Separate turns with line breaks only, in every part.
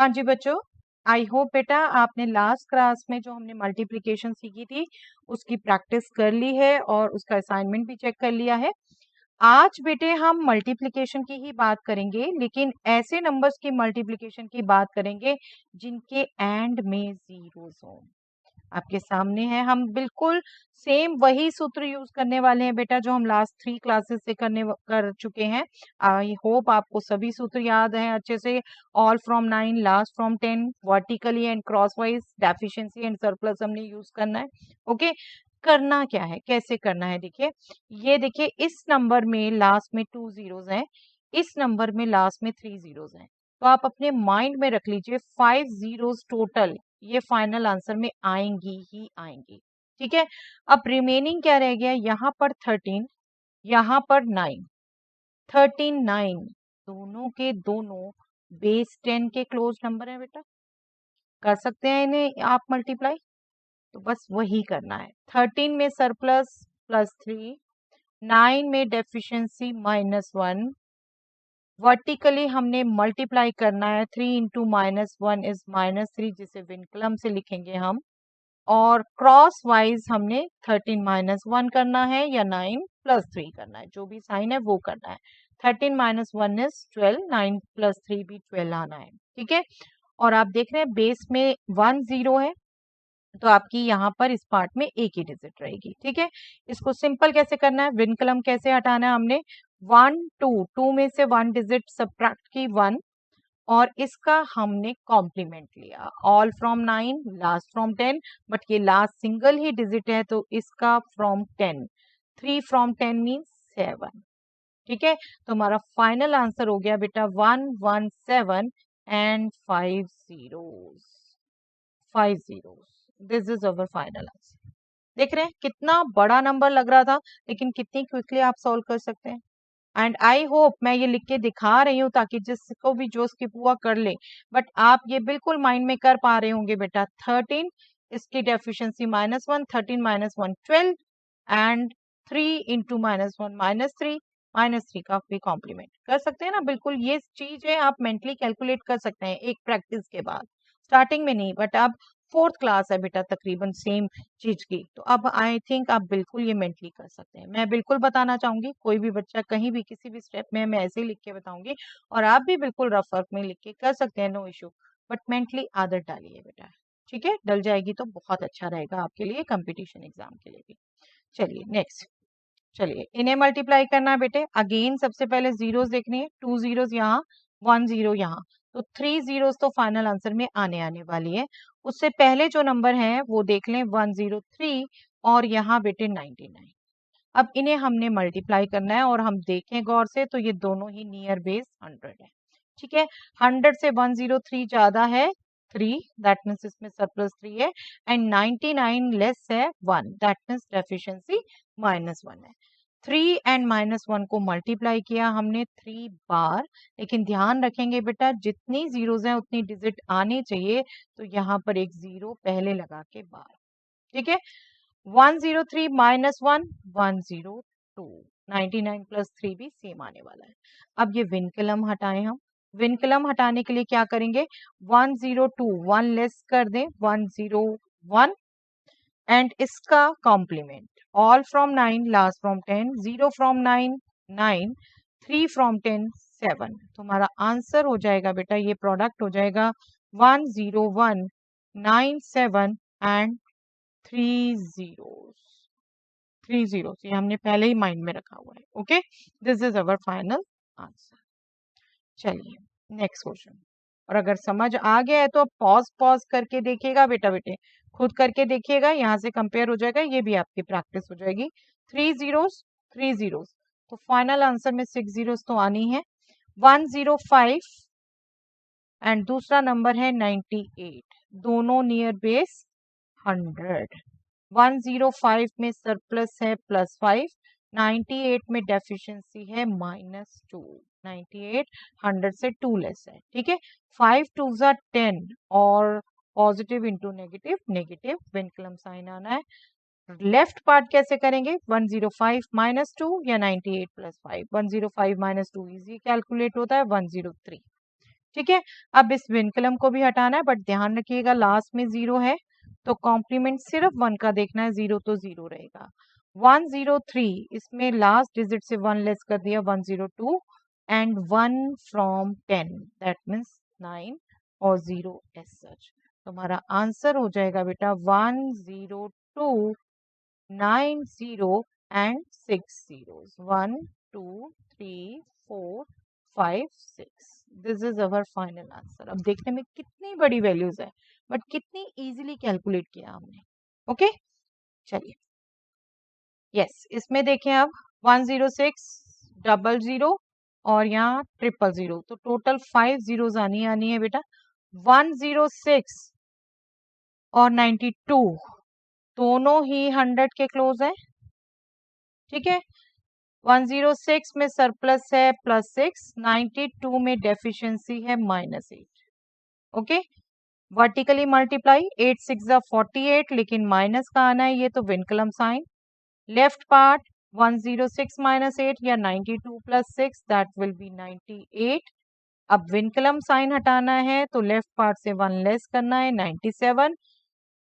हाँ जी बच्चों, I hope बेटा आपने लास्ट क्लास में जो हमने मल्टीप्लिकेशन सीखी थी उसकी प्रैक्टिस कर ली है और उसका असाइनमेंट भी चेक कर लिया है। आज बेटे हम मल्टीप्लिकेशन की ही बात करेंगे, लेकिन ऐसे नंबर्स की मल्टीप्लिकेशन की बात करेंगे जिनके एंड में जीरोस हो। आपके सामने है, हम बिल्कुल सेम वही सूत्र यूज करने वाले हैं बेटा जो हम लास्ट 3 क्लासेस से कर चुके हैं। आई होप आपको सभी सूत्र याद हैं अच्छे से। All from 9, last from 10, vertically and crosswise, deficiency and surplus हमने यूज करना है। ओके, करना क्या है, कैसे करना है, देखिए ये देखिए इस नंबर में लास्ट में 2 जीरोस हैं, इस नंबर में लास्ट में 3 जीरोस हैं, तो आप अपने माइंड में रख लीजिए 5 जीरोस टोटल ये फाइनल आंसर में आएंगी ही आएंगी। ठीक है, अब रिमेनिंग क्या रह गया, यहाँ पर 13, यहाँ पर 9, 13 9 दोनों के दोनों बेस 10 के क्लोज नंबर है बेटा। कर सकते हैं इन्हें आप मल्टीप्लाई, तो बस वही करना है। 13 में सरप्लस +3, 9 में डेफिशिएंसी -1, वर्टिकली हमने मल्टीप्लाई करना है। 3 इंटू -1 इज -3, जिसे विनकलम से लिखेंगे हम, और क्रॉस वाइज हमने 13 -1 करना है या 9 +3 करना है, जो भी साइन है वो करना है। 13 -1 इज 12, 9 +3 भी 12 आना है। ठीक है, और आप देख रहे हैं बेस में 1 0 है, तो आपकी यहाँ पर इस पार्ट में एक ही डिजिट रहेगी। ठीक है, इसको सिंपल कैसे करना है, विनकलम कैसे हटाना है, हमने 1 2 में से 1 डिजिट सब्ट्रैक्ट की 1, और इसका हमने कॉम्प्लीमेंट लिया। All from 9, last from 10, but ये लास्ट सिंगल ही डिजिट है तो इसका फ्रॉम 10, 3 फ्रॉम 10 मीन्स 7। ठीक है, तो हमारा फाइनल आंसर हो गया बेटा 117 and 5 zeros, 5 zeros। This is our final answer. देख रहे हैं कितना बड़ा नंबर लग रहा था, लेकिन कितनी क्विकली आप सॉल्व कर सकते हैं। एंड आई होप मैं ये लिख के दिखा रही हूँ ताकि जिसको भी जो स्किप हुआ कर ले, बट आप ये बिल्कुल माइंड में कर पा रहे होंगे बेटा। 13, इसकी डेफिशिएंसी -1, 13 -1 12, एंड 3 इंटू -1 -3, -3 का भी कॉम्प्लीमेंट कर सकते हैं ना। बिल्कुल ये चीज है, आप मेंटली कैलकुलेट कर सकते हैं एक प्रैक्टिस के बाद, स्टार्टिंग में नहीं, बट अब 4th क्लास है बेटा तकरीबन सेम चीज की, तो अब आई थिंक आप बिल्कुल ये मेंटली कर सकते हैं। मैं बिल्कुल बताना चाहूंगी, कोई भी बच्चा कहीं भी किसी भी स्टेप में मैं ऐसे ही लिख के बताऊंगी, और आप भी बिल्कुल रफ वर्क में लिख के कर सकते हैं, नो इशू, बट मेंटली आदत डालिए बेटा। ठीक है, डल जाएगी तो बहुत अच्छा रहेगा आपके लिए कंपटीशन एग्जाम के लिए भी। चलिए नेक्स्ट, चलिए इन्हें मल्टीप्लाई करना है बेटे। अगेन सबसे पहले जीरोस देखने हैं, 2 जीरोस यहाँ, 1 0 यहाँ, तो 3 जीरोस तो फाइनल आंसर में आने वाली है। उससे पहले जो नंबर है वो देख लें, 103, और यहाँ बेटे 99। अब इन्हें हमने मल्टीप्लाई करना है, और हम देखें गौर से तो ये दोनों ही नियर बेस 100 है। ठीक है, 100 से 103 ज्यादा है 3, दैट मीन्स इसमें सरप्लस 3 है, एंड 99 लेस है 1, दैट मीन्स डेफिशिएंसी -1 है। 3 एंड -1 को मल्टीप्लाई किया हमने 3 बार, लेकिन ध्यान रखेंगे बेटा जितनी जीरोस हैं उतनी डिजिट आनी चाहिए, तो यहाँ पर एक जीरो पहले लगा के बार। ठीक है, 103 -1 102, 99 +3 भी सेम आने वाला है। अब ये विनकलम हटाएं हम। विनकलम हटाने के लिए क्या करेंगे, 102 1 लेस कर दें, 101, एंड इसका complement. All from 9, last from 10, 0 from 9 9, 3 from 10 7। तो हमारा आंसर हो जाएगा बेटा, ये प्रोडक्ट हो जाएगा 10197 एंड 3 zeros, 3 zeros, ये हमने पहले ही माइंड में रखा हुआ है। Okay, this is our final answer. चलिए नेक्स्ट क्वेश्चन, और अगर समझ आ गया है तो अब पॉज पॉज करके देखिएगा बेटा, बेटे खुद करके देखिएगा, यहाँ से कंपेयर हो जाएगा, ये भी आपकी प्रैक्टिस हो जाएगी। 3 zeros 3 zeros, तो फाइनल आंसर में 6 zeros तो आनी है। 105 एंड दूसरा नंबर है 98, दोनों नियर बेस 100। 105 में सरप्लस है +5, 98 में डेफिशिएंसी है -2, 98 100 से 2 लेस है। ठीक है, 5 2s are 10, और पॉजिटिव इंटू नेगेटिव, नेगेटिव विनकलम साइन आना है। लेफ्ट पार्ट कैसे करेंगे, 105 -2 या 98 +5, 105 -2 इजी कैलकुलेट होता है, 103। ठीक है, अब इस विनकलम को भी हटाना है, बट ध्यान रखिएगा लास्ट में 0 है, तो कॉम्प्लीमेंट सिर्फ 1 का देखना है, 0 तो 0 रहेगा। 103, इसमें लास्ट डिजिट से 1 लेस कर दिया, 102 एंड 1 फ्रॉम 10, दैट मीन्स 9 और 0 एज सच। तुम्हारा आंसर हो जाएगा बेटा 102 9 0 and 6 zeros, 1 2 3 4 5 6। This is our final answer. अब देखने में कितनी बड़ी वैल्यूज है, बट कितनी इजीली कैलकुलेट किया हमने। ओके चलिए, यस इसमें देखें अब 106 00 और यहाँ 000, तो टोटल 5 zeros आनी है बेटा। 106 और 92 दोनों ही 100 के क्लोज है, ठीक है। 106 में सरप्लस है +6, 92 में डेफिशिएंसी है -8। ओके, वर्टिकली मल्टीप्लाई 8 6 48, लेकिन माइनस का आना है, ये तो विनकलम साइन। लेफ्ट पार्ट 106 -8 या 92 + 6, दैट विल बी 98। अब विनकलम साइन हटाना है तो लेफ्ट पार्ट से 1 लेस करना है, 97।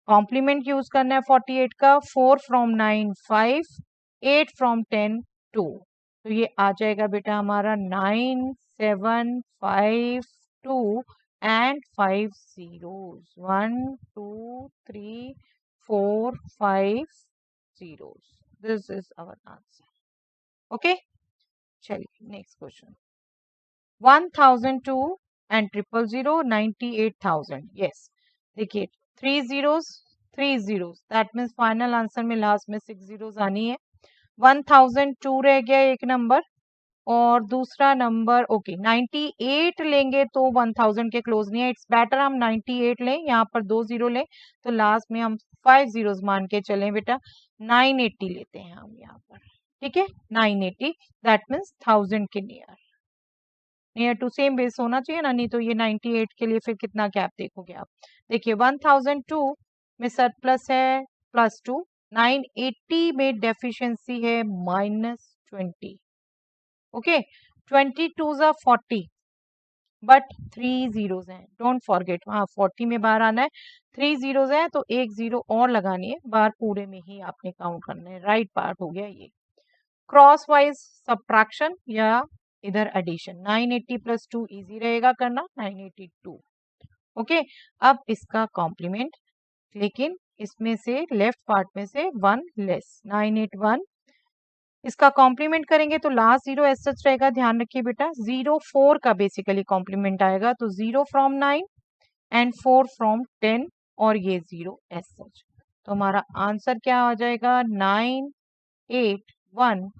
कॉम्प्लीमेंट यूज करना है 48 का, 4 फ्रॉम 9 5, 8 फ्रॉम 10 2, तो ये आ जाएगा बेटा हमारा 9 7 5 2 and 5 zeros, 1 2 3 4 5 zeros। This is our answer. Okay चलिए नेक्स्ट क्वेश्चन। 1002 एंड 000 98,000। यस देखिए 3 zeros 3 zeros, that means final answer में लास्ट में 6 zeros आनी है। 1002 रह गया एक नंबर, और दूसरा नंबर ओके 98 लेंगे तो 1000 के क्लोज नहीं है, इट्स बेटर हम 98 लें, यहाँ पर 2 जीरो लें, तो लास्ट में हम 5 zeros मान के चलें बेटा। 980 लेते हैं हम यहाँ पर, ठीक है 980, दैट मीन्स 1000 के नियर टू सेम बेस होना चाहिए ना, नहीं तो ये 98 के लिए फिर कितना गैप देखोगे आप। देखिए 1002 में सरप्लस है +2, 980 में डेफिशिएंसी है -20। ओके 22 ज़ा 40, बट 3 zeros हैं, डोंट फॉरगेट, हाँ 40 में बाहर आना है, 3 zeros हैं तो एक जीरो और लगानी है, बाहर पूरे में ही आपने काउंट करना है, राइट पार्ट हो गया ये। क्रॉस वाइज सब्ट्रैक्शन या इधर एडिशन, 980 + 2 इजी रहेगा करना, 982। ओके अब इसका कॉम्प्लीमेंट, लेकिन इसमें से लेफ्ट पार्ट में से 1 लेस, 981। इसका कॉम्प्लीमेंट करेंगे तो लास्ट जीरो एज सच रहेगा, ध्यान रखिए बेटा 04 का बेसिकली कॉम्प्लीमेंट आएगा, तो 0 फ्रॉम 9 एंड 4 फ्रॉम 10, और ये 0 एज सच। तो हमारा आंसर क्या आ जाएगा 981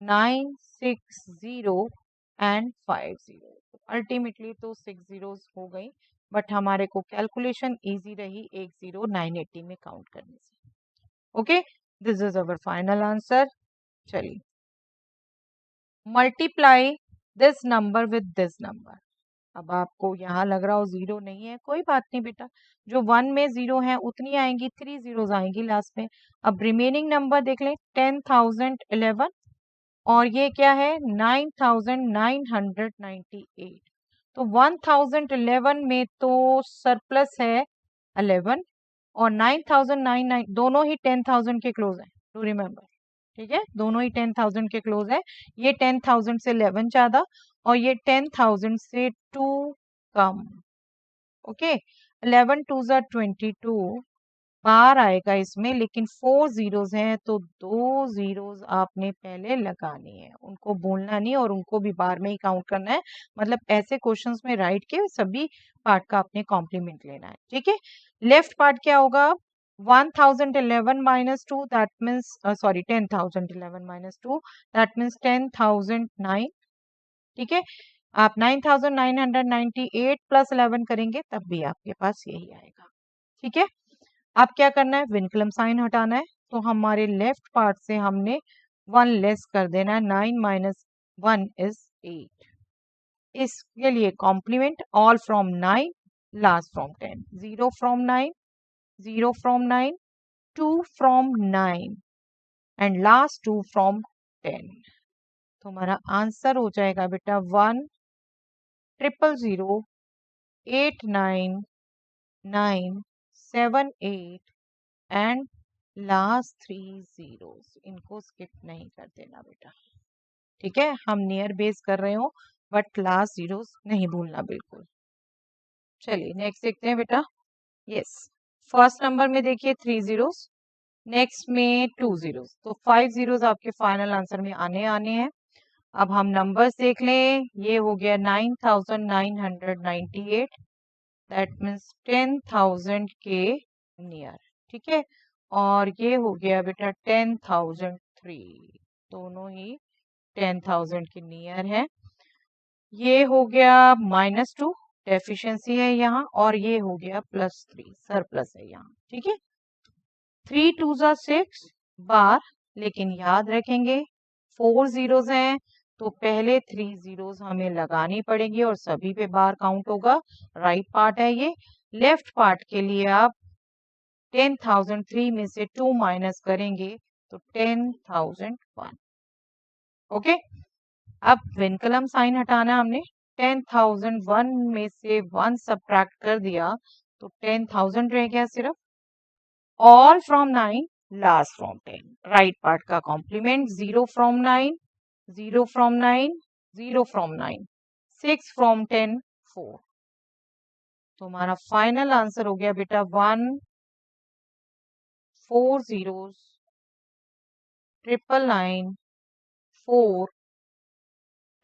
960 एंड 50। अल्टीमेटली तो 6 zeros हो गई, बट हमारे को कैलकुलेशन इजी रही, एक जीरो 980 में काउंट करने से। Okay this is our final answer. चलिए multiply this number with this number. अब आपको यहाँ लग रहा हो 0 नहीं है, कोई बात नहीं बेटा, जो 1 में 0 है उतनी आएंगी, 3 zeros आएंगी लास्ट में। अब रिमेनिंग नंबर देख लें, 10,011 और ये क्या है 9,998। तो 1011 में तो सरप्लस है 11, और 9,099 दोनों ही 10,000 के क्लोज है, टू रिमेम्बर, ठीक है दोनों ही 10,000 के क्लोज है। ये 10,000 से 11 ज्यादा, और ये 10,000 से 2 कम। ओके 11 2 ज़ा 22 बार आएगा इसमें, लेकिन 4 zeros हैं तो 2 zeros आपने पहले लगानी है, उनको भूलना नहीं, और उनको भी बार में ही काउंट करना है। मतलब ऐसे क्वेश्चंस में राइट के सभी पार्ट का आपने कॉम्प्लीमेंट लेना है, ठीक है। लेफ्ट पार्ट क्या होगा, 1011 - 2 that means sorry 10,011 - 2 that means 10,009, ठीक है। आप 9,998 + 11 करेंगे तब भी आपके पास यही आएगा, ठीक है। अब क्या करना है, विनकलम साइन हटाना है, तो हमारे लेफ्ट पार्ट से हमने 1 लेस कर देना है, 9 - 1 इज 8। इसके लिए complement all from 9 last from 10, 0 from 9 0 from 9 2 from 9 and last 2 from 10। तो हमारा आंसर हो जाएगा बेटा 1 000 89,978 एंड लास्ट 3 zeros, इनको स्किप नहीं कर देना बेटा, ठीक है। हम नियर बेस कर रहे हो बट लास्ट जीरोस नहीं भूलना बिल्कुल। चलिए नेक्स्ट देखते हैं बेटा। यस, फर्स्ट नंबर में देखिए 3 zeros, नेक्स्ट में 2 zeros, तो 5 zeros आपके फाइनल आंसर में आने हैं। अब हम नंबर्स देख लें, ये हो गया 9,998, दैट मीन्स 10,000 के नियर, ठीक है। और ये हो गया बेटा 10,003, दोनों ही 10,000 के नियर है। ये हो गया -2, डेफिशिएंसी है यहाँ, और ये हो गया +3, सरप्लस है यहाँ, ठीक है। 3 2s are 6 बार, लेकिन याद रखेंगे 4 zeros हैं तो पहले 3 zeros हमें लगानी पड़ेगी और सभी पे बार काउंट होगा। राइट पार्ट है ये। लेफ्ट पार्ट के लिए आप 10,003 में से 2 माइनस करेंगे तो 10,001, ओके। अब विनकलम साइन हटाना हमने, 10,001 में से 1 सब्ट्रैक्ट कर दिया तो 10,000 रह गया सिर्फ। All from 9, last from 10, right part का complement, 0 from 9, 0 from 9, 0 from 9, 6 from 10, 4। तो हमारा फाइनल आंसर हो गया बेटा 1, 4 zeros, 999, 4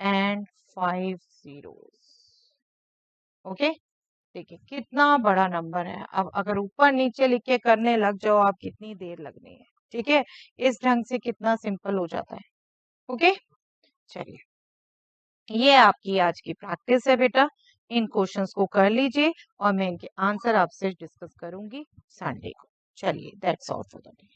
एंड 5 zeros, ओके। देखिए कितना बड़ा नंबर है। अब अगर ऊपर नीचे लिख के करने लग जाओ आप, कितनी देर लगनी है, ठीक है। इस ढंग से कितना सिंपल हो जाता है, ओके। चलिए, ये आपकी आज की प्रैक्टिस है बेटा। इन क्वेश्चंस को कर लीजिए और मैं इनके आंसर आपसे डिस्कस करूंगी संडे को। चलिए, that's all for the day.